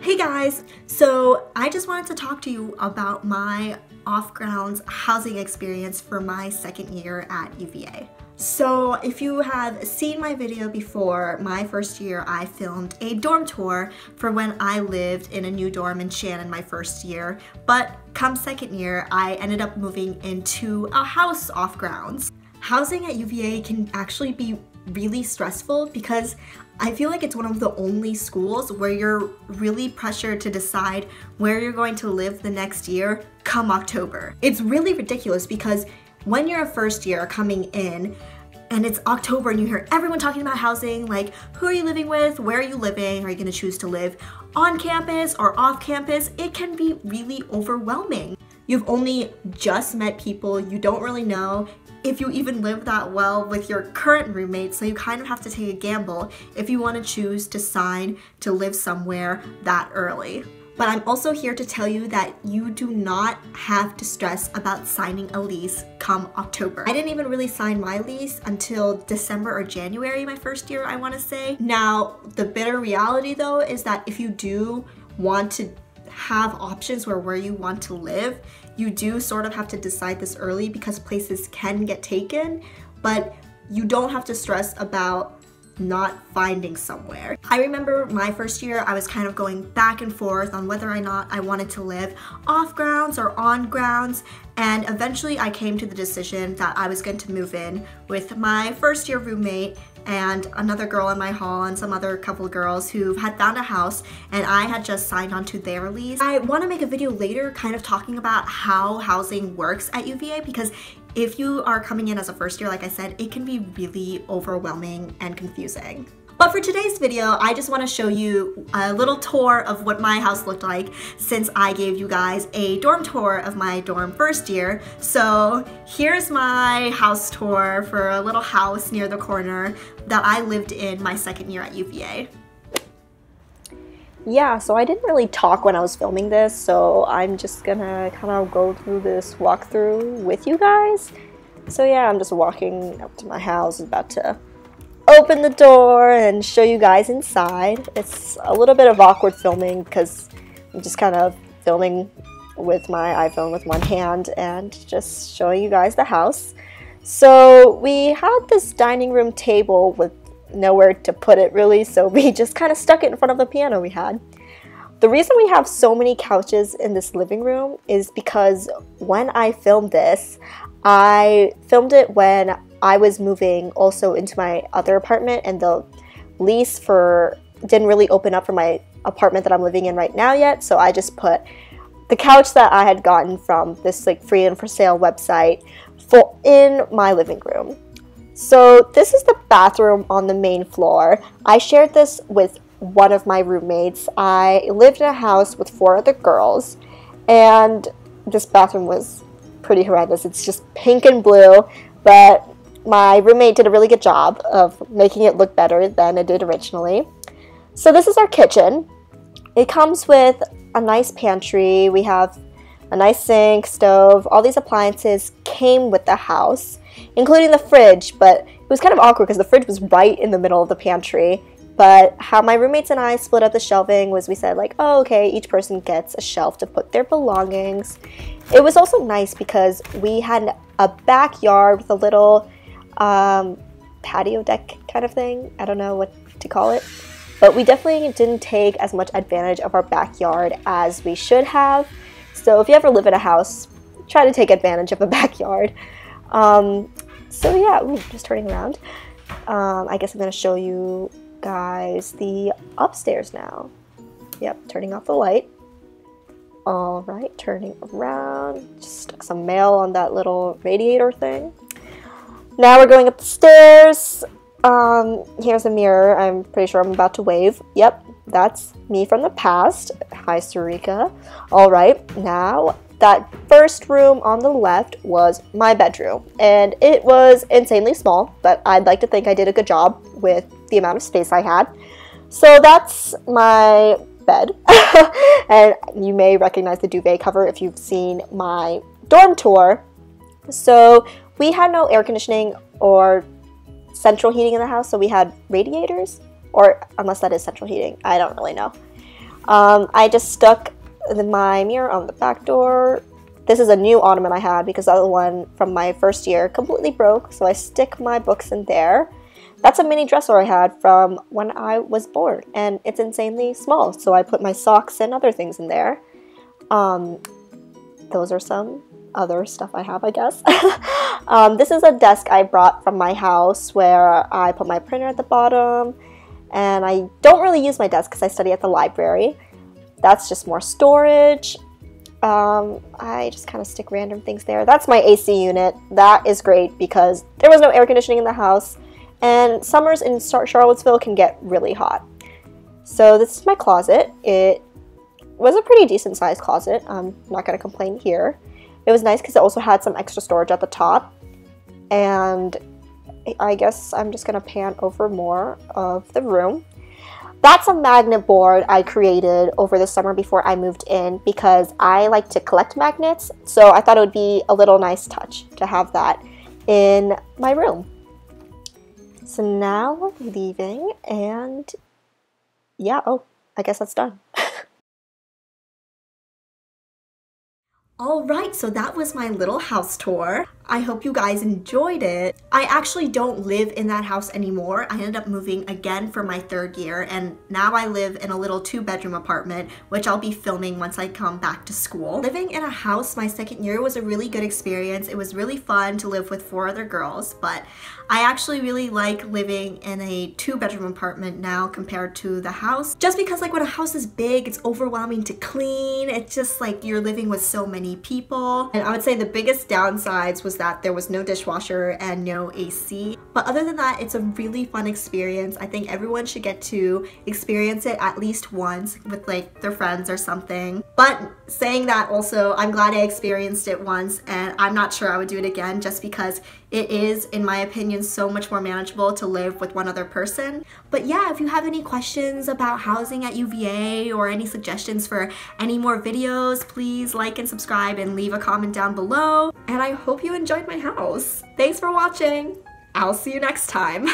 Hey guys! So I just wanted to talk to you about my off-grounds housing experience for my second year at UVA. So if you have seen my video before, my first year I filmed a dorm tour for when I lived in a new dorm in Shannon my first year, but come second year I ended up moving into a house off-grounds. Housing at UVA can actually be really stressful because I feel like it's one of the only schools where you're really pressured to decide where you're going to live the next year come October. It's really ridiculous because when you're a first year coming in and it's October and you hear everyone talking about housing, like who are you living with, where are you living, are you going to choose to live on campus or off campus, it can be really overwhelming. You've only just met people, you don't really know if you even live that well with your current roommates, so you kind of have to take a gamble if you want to choose to sign to live somewhere that early. But I'm also here to tell you that you do not have to stress about signing a lease come October. I didn't even really sign my lease until December or January my first year, I want to say. Now, the bitter reality though is that if you do want to have options where you want to live, you do sort of have to decide this early because places can get taken, but you don't have to stress about not finding somewhere. I remember my first year, I was kind of going back and forth on whether or not I wanted to live off grounds or on grounds, and eventually I came to the decision that I was going to move in with my first year roommate and another girl in my hall and some other couple of girls who had found a house, and I had just signed onto their lease. I want to make a video later kind of talking about how housing works at UVA because if you are coming in as a first year, like I said, it can be really overwhelming and confusing. But for today's video, I just want to show you a little tour of what my house looked like since I gave you guys a dorm tour of my dorm first year. So here's my house tour for a little house near the corner that I lived in my second year at UVA. Yeah, so I didn't really talk when I was filming this, so I'm just gonna kind of go through this walkthrough with you guys. So yeah, I'm just walking up to my house, about to open the door and show you guys inside. It's a little bit of awkward filming because I'm just kind of filming with my iPhone with one hand and just showing you guys the house. So we had this dining room table with nowhere to put it really, so we just kind of stuck it in front of the piano we had. The reason we have so many couches in this living room is because when I filmed this, I filmed it when I was moving also into my other apartment, and the lease didn't really open up for my apartment that I'm living in right now yet, so I just put the couch that I had gotten from this like free and for sale website in my living room. So this is the bathroom on the main floor. I shared this with one of my roommates. I lived in a house with 4 other girls, and this bathroom was pretty horrendous. It's just pink and blue, but my roommate did a really good job of making it look better than it did originally. So this is our kitchen. It comes with a nice pantry. We have a nice sink, stove. All these appliances came with the house, including the fridge, but it was kind of awkward because the fridge was right in the middle of the pantry. But how my roommates and I split up the shelving was we said like, oh, okay, each person gets a shelf to put their belongings. It was also nice because we had a backyard with a little patio deck kind of thing. I don't know what to call it. But we definitely didn't take as much advantage of our backyard as we should have. So if you ever live in a house, try to take advantage of a backyard. So yeah, just turning around. I guess I'm going to show you guys the upstairs now. Yep, turning off the light. Alright, turning around. Just stuck some mail on that little radiator thing. Now we're going up the stairs. Here's a mirror. I'm pretty sure I'm about to wave. Yep, that's me from the past. Hi, Sarika. Alright, now that first room on the left was my bedroom, and it was insanely small, but I'd like to think I did a good job with the amount of space I had. So that's my bed, and you may recognize the duvet cover if you've seen my dorm tour. So we had no air conditioning or central heating in the house, so we had radiators, or unless that is central heating, I don't really know. I just stuck my mirror on the back door. This is a new ottoman I had because the other one from my first year completely broke, so I stick my books in there. That's a mini dresser I had from when I was born, and it's insanely small, so I put my socks and other things in there. Those are some other stuff I have, I guess. This is a desk I brought from my house where I put my printer at the bottom, and I don't really use my desk because I study at the library. That's just more storage. I just kind of stick random things there. That's my AC unit. That is great because there was no air conditioning in the house, and summers in Charlottesville can get really hot. So this is my closet. It was a pretty decent sized closet. I'm not going to complain here. It was nice because it also had some extra storage at the top. And I guess I'm just going to pan over more of the room. That's a magnet board I created over the summer before I moved in because I like to collect magnets, so I thought it would be a little nice touch to have that in my room. So now we're leaving, and yeah, oh, I guess that's done. Alright, so that was my little house tour. I hope you guys enjoyed it. I actually don't live in that house anymore. I ended up moving again for my third year, and now I live in a little 2-bedroom apartment, which I'll be filming once I come back to school. Living in a house my second year was a really good experience. It was really fun to live with 4 other girls, but I actually really like living in a 2-bedroom apartment now compared to the house. Just because like when a house is big, it's overwhelming to clean. It's just like you're living with so many people. And I would say the biggest downsides was that there was no dishwasher and no AC. But other than that, it's a really fun experience. I think everyone should get to experience it at least once with like their friends or something. But saying that also, I'm glad I experienced it once, and I'm not sure I would do it again just because it is, in my opinion, so much more manageable to live with one other person. But yeah, if you have any questions about housing at UVA or any suggestions for any more videos, please like and subscribe and leave a comment down below. And I hope you enjoyed my house. Thanks for watching. I'll see you next time.